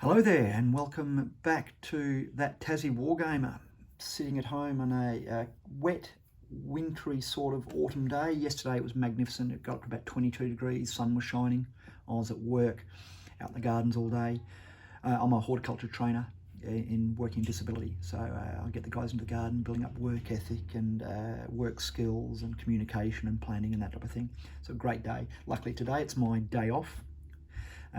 Hello there and welcome back to That Tassie Wargamer. Sitting at home on a wet, wintry sort of autumn day. Yesterday it was magnificent. It got up to about 22 degrees, sun was shining. I was at work, out in the gardens all day. I'm a horticulture trainer in working disability, so I get the guys into the garden, building up work ethic and work skills and communication and planning and that type of thing. So a great day. Luckily today it's my day off.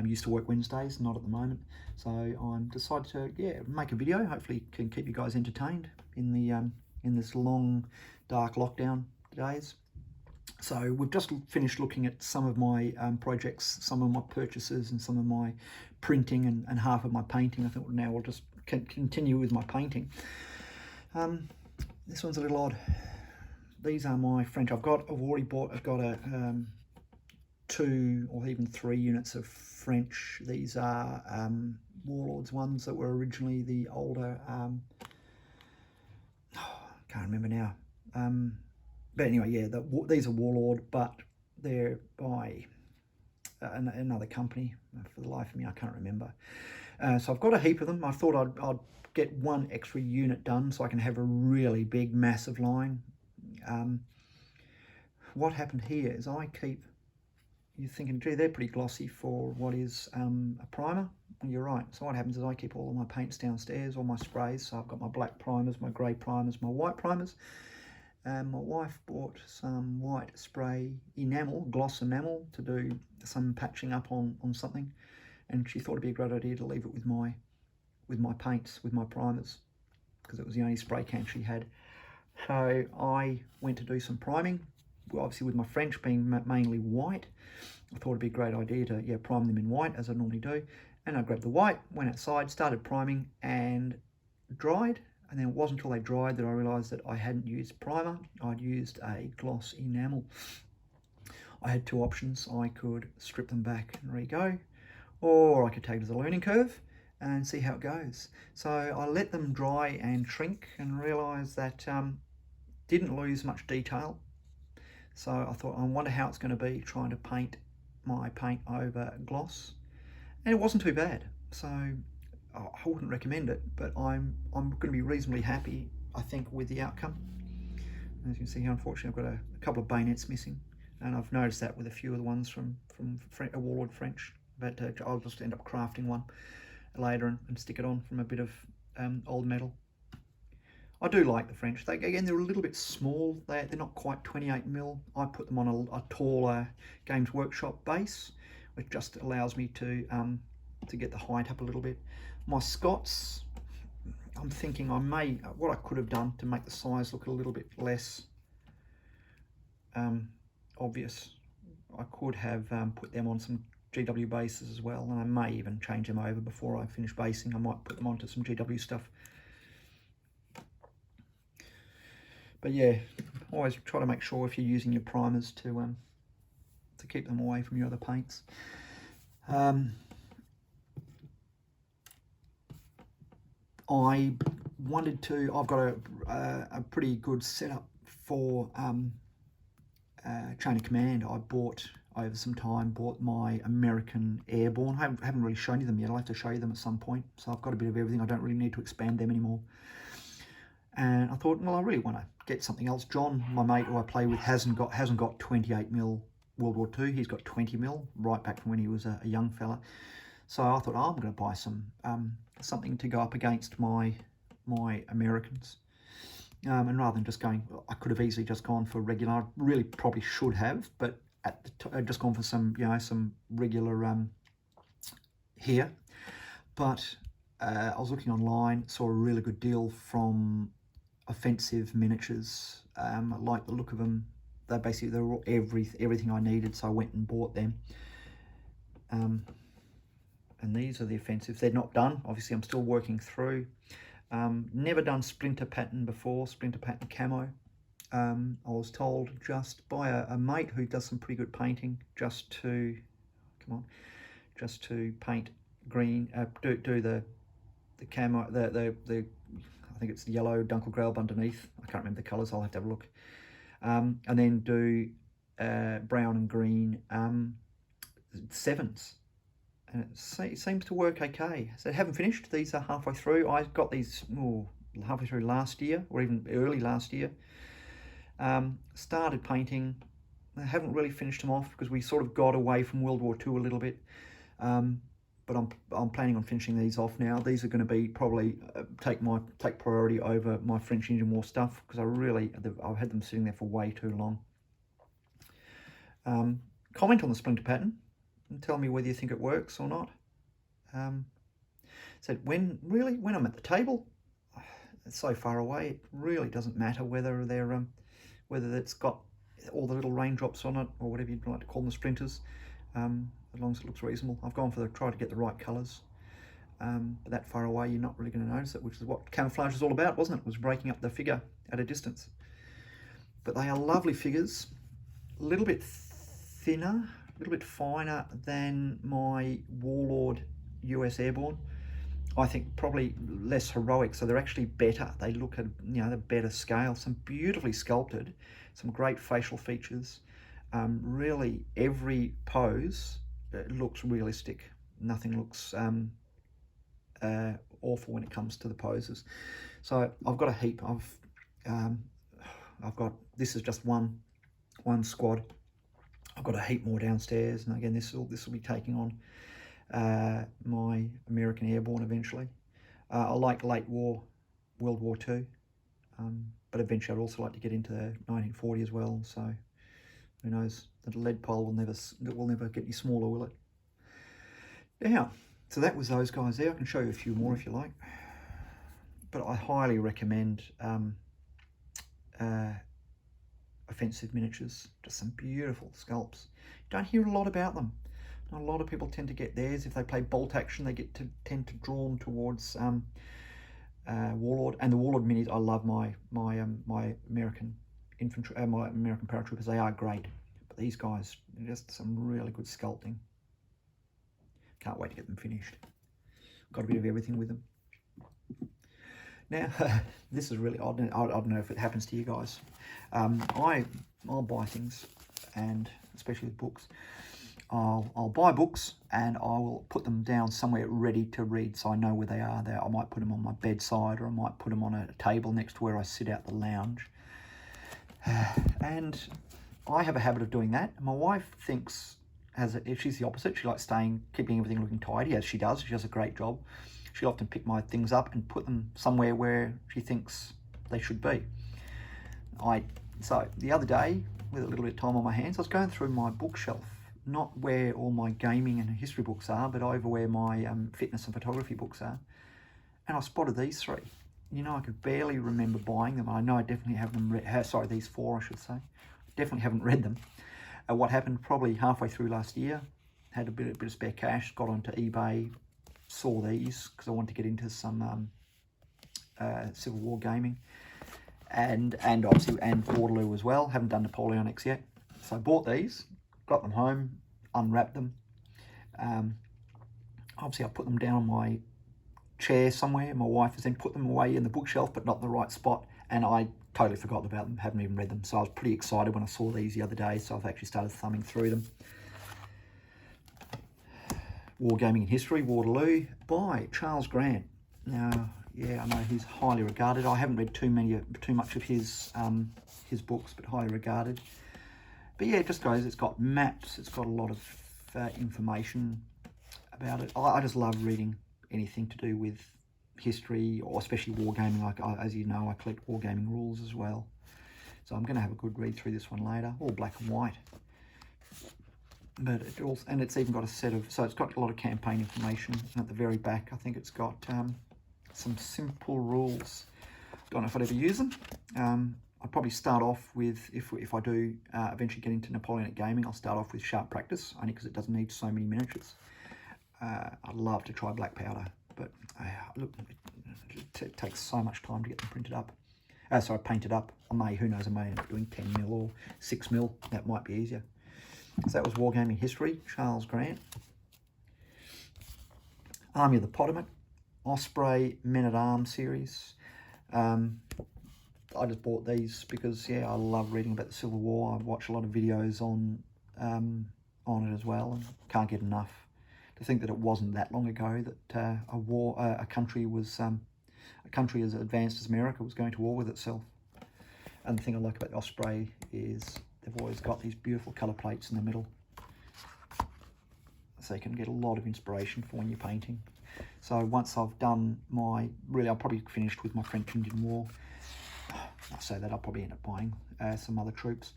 Used to work Wednesdays, not at the moment. So I'm decided to make a video. Hopefully can keep you guys entertained in the in this long, dark lockdown days. So we've just finished looking at some of my projects, some of my purchases and some of my printing and half of my painting. I think now we'll just continue with my painting. This one's a little odd. These are my French. I've got a 2 or even 3 units of French. These are Warlords ones that were originally the older, can't remember now. But anyway, yeah, these are Warlord, but they're by another company. For the life of me, I can't remember. So I've got a heap of them. I thought I'd get one extra unit done so I can have a really big, massive line. What happened here is you're thinking, gee, they're pretty glossy for what is a primer. And you're right. So what happens is I keep all of my paints downstairs, all my sprays. So I've got my black primers, my grey primers, my white primers. My wife bought some white spray enamel, gloss enamel, to do some patching up on something. And she thought it'd be a great idea to leave it with my paints, with my primers, because it was the only spray can she had. So I went to do some priming. Obviously with my French being mainly white, I thought it'd be a great idea to prime them in white as I normally do. And I grabbed the white, went outside, started priming and dried. And then it wasn't until they dried that I realised that I hadn't used primer. I'd used a gloss enamel. I had 2 options. I could strip them back and re-go, or I could take it as a learning curve and see how it goes. So I let them dry and shrink and realised that didn't lose much detail. So I thought, I wonder how it's going to be trying to paint my paint over gloss. And it wasn't too bad. So I wouldn't recommend it, but I'm going to be reasonably happy, I think, with the outcome. As you can see here, unfortunately, I've got a couple of bayonets missing. And I've noticed that with a few of the ones from Warlord French. But I'll just end up crafting one later and stick it on from a bit of old metal. I do like the French. They're a little bit small. They're not quite 28mm. I put them on a taller Games Workshop base, which just allows me to get the height up a little bit. My Scots, I'm thinking what I could have done to make the size look a little bit less obvious. I could have put them on some GW bases as well, and I may even change them over before I finish basing. I might put them onto some GW stuff. But yeah, always try to make sure if you're using your primers to keep them away from your other paints. I've got a pretty good setup for Chain of Command. I bought over some time, my American Airborne. I haven't really shown you them yet. I'll have to show you them at some point. So I've got a bit of everything. I don't really need to expand them anymore. And I thought, well, I really want to get something else. John, my mate who I play with, hasn't got 28mm World War II. He's got 20mm, right back from when he was a young fella. So I thought, I'm going to buy something to go up against my Americans. And rather than just going, I could have easily just gone for regular. I really probably should have, but I'd just gone for some regular here. But I was looking online, saw a really good deal from Offensive Miniatures. I like the look of them. They're all everything I needed, so I went and bought them. And these are the Offensives. They're not done. Obviously, I'm still working through. Never done Splinter Pattern before, Splinter Pattern camo. I was told just by a mate who does some pretty good painting, just to paint green, do the camo, I think it's the yellow Dunkelgelb underneath. I can't remember the colours. I'll have to have a look. And then do brown and green 7s. and it seems to work okay. So I haven't finished. These are halfway through. I got these halfway through last year, or even early last year. Started painting. I haven't really finished them off because we sort of got away from World War II a little bit. But I'm planning on finishing these off now. These are going to be probably take priority over my French Indian War stuff, because I've had them sitting there for way too long. Comment on the splinter pattern and tell me whether you think it works or not. So when I'm at the table, it's so far away, it really doesn't matter whether they're whether it's got all the little raindrops on it, or whatever you'd like to call them, the splinters, as long as it looks reasonable. I've gone for try to get the right colours, but that far away you're not really going to notice it, which is what camouflage is all about, wasn't it? It was breaking up the figure at a distance. But they are lovely figures, a little bit thinner, a little bit finer than my Warlord US Airborne. I think probably less heroic, so they're actually better. They look at, the better scale, some beautifully sculpted, some great facial features. Really, every pose looks realistic. Nothing looks awful when it comes to the poses. So I've got a heap. I've got, this is just one squad. I've got a heap more downstairs, and again, this will be taking on my American Airborne eventually. I like late war, World War II, but eventually I'd also like to get into 1940 as well. So who knows? The lead pole will never get any smaller, will it? Yeah. So that was those guys there. I can show you a few more if you like, but I highly recommend Offensive Miniatures. Just some beautiful sculpts. You don't hear a lot about them. A lot of people tend to get theirs. If they play bolt action, they tend to drawn towards Warlord. And the Warlord minis, I love my American infantry, my American paratroopers. They are great, but these guys, just some really good sculpting. Can't wait to get them finished. Got a bit of everything with them. Now, this is really odd. I don't know if it happens to you guys. I'll buy things, and especially with books. I'll buy books and I will put them down somewhere ready to read, so I know where they are. I might put them on my bedside, or I might put them on a table next to where I sit out the lounge. And I have a habit of doing that. My wife she's the opposite. She likes keeping everything looking tidy, as she does. She does a great job. She'll often pick my things up and put them somewhere where she thinks they should be. So the other day, with a little bit of time on my hands, I was going through my bookshelf, not where all my gaming and history books are, but over where my fitness and photography books are. And I spotted these three. I could barely remember buying them. I know I definitely haven't read, sorry, these four, I should say. Definitely haven't read them. What happened probably halfway through last year, had a bit of spare cash, got onto eBay, saw these because I wanted to get into some Civil War gaming, and obviously Waterloo as well. Haven't done Napoleonics yet, so I bought these, got them home, unwrapped them. Obviously I put them down on my chair somewhere. My wife has then put them away in the bookshelf, but not in the right spot, and I totally forgot about them, haven't even read them. So I was pretty excited when I saw these the other day, so I've actually started thumbing through them. Wargaming and History, Waterloo, by Charles Grant. Now, yeah, I know he's highly regarded. I haven't read too much of his books, but highly regarded. But yeah, it just goes, it's got maps, it's got a lot of information about it. I just love reading anything to do with history, or especially wargaming. As you know, I collect wargaming rules as well. So I'm going to have a good read through this one later, all black and white. But it's even got a set of, so it's got a lot of campaign information. And at the very back, I think it's got some simple rules. Don't know if I'd ever use them. I'd probably start off with, if I do eventually get into Napoleonic gaming, I'll start off with Sharp Practice, only because it doesn't need so many miniatures. I'd love to try Black Powder, but look, it takes so much time to get them printed up. Painted up. Who knows, I may end up doing 10mm or 6mm. That might be easier. So that was Wargaming History, Charles Grant. Army of the Potomac, Osprey Men-at-Arms series. I just bought these because, yeah, I love reading about the Civil War. I watch a lot of videos on it as well, and can't get enough. to think that it wasn't that long ago that a country as advanced as America was going to war with itself. And the thing I like about the Osprey is they've always got these beautiful colour plates in the middle, so you can get a lot of inspiration for when you're painting. So once I've done I'll probably finished with my French Indian War. I say that I'll probably end up buying some other troops.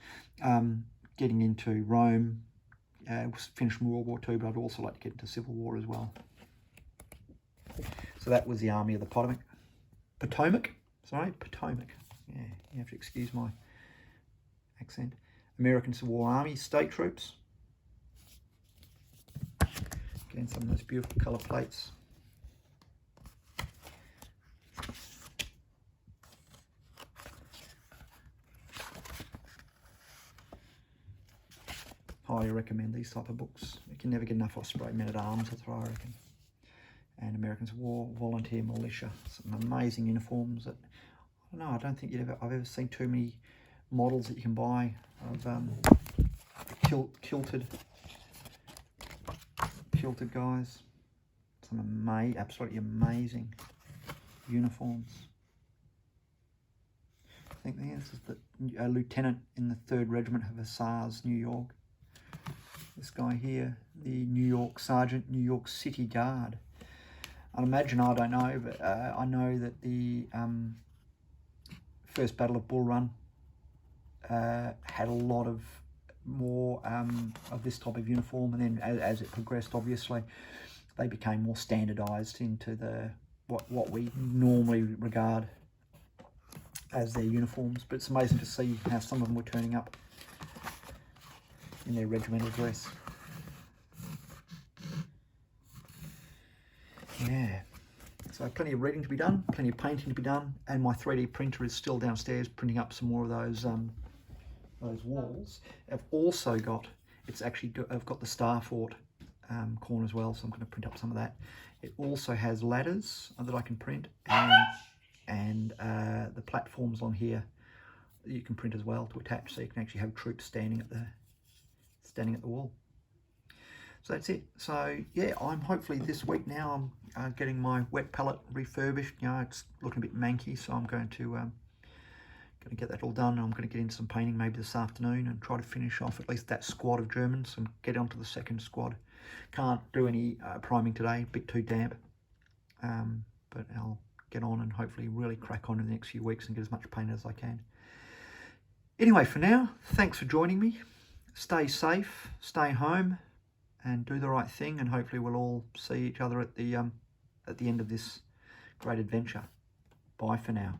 Getting into Rome, finished World War II, but I'd also like to get into Civil War as well. So that was the Army of the Potomac. Potomac. Yeah, you have to excuse my accent. American Civil War Army, state troops. Again, some of those beautiful colour plates. Highly recommend these type of books. You can never get enough Osprey Men-at-Arms, that's what I reckon. And American Civil War Volunteer Militia. Some amazing uniforms that, I don't think I've ever seen too many models that you can buy of kilted guys. Some absolutely amazing uniforms. I think this is the lieutenant in the 3rd Regiment of Hussars, New York. This guy here, the New York Sergeant, New York City Guard. I'd imagine, I don't know, but I know that the First Battle of Bull Run had a lot of more of this type of uniform, and then as it progressed, obviously, they became more standardised into what we normally regard as their uniforms. But it's amazing to see how some of them were turning up in their regimental dress. Yeah, so plenty of reading to be done, plenty of painting to be done, and my 3D printer is still downstairs printing up some more of those walls. I've also got, I've got the Star Fort corner as well, so I'm going to print up some of that. It also has ladders that I can print, and the platforms on here that you can print as well to attach, so you can actually have troops standing at the wall. So that's it. So yeah, I'm hopefully this week now I'm getting my wet palette refurbished. It's looking a bit manky, so I'm going to get that all done. I'm going to get into some painting maybe this afternoon and try to finish off at least that squad of Germans and get onto the 2nd squad. Can't do any priming today, a bit too damp, but I'll get on and hopefully really crack on in the next few weeks and get as much paint as I can. Anyway, for now, thanks for joining me. Stay safe, stay home, and do the right thing, and hopefully we'll all see each other at the end of this great adventure. Bye for now.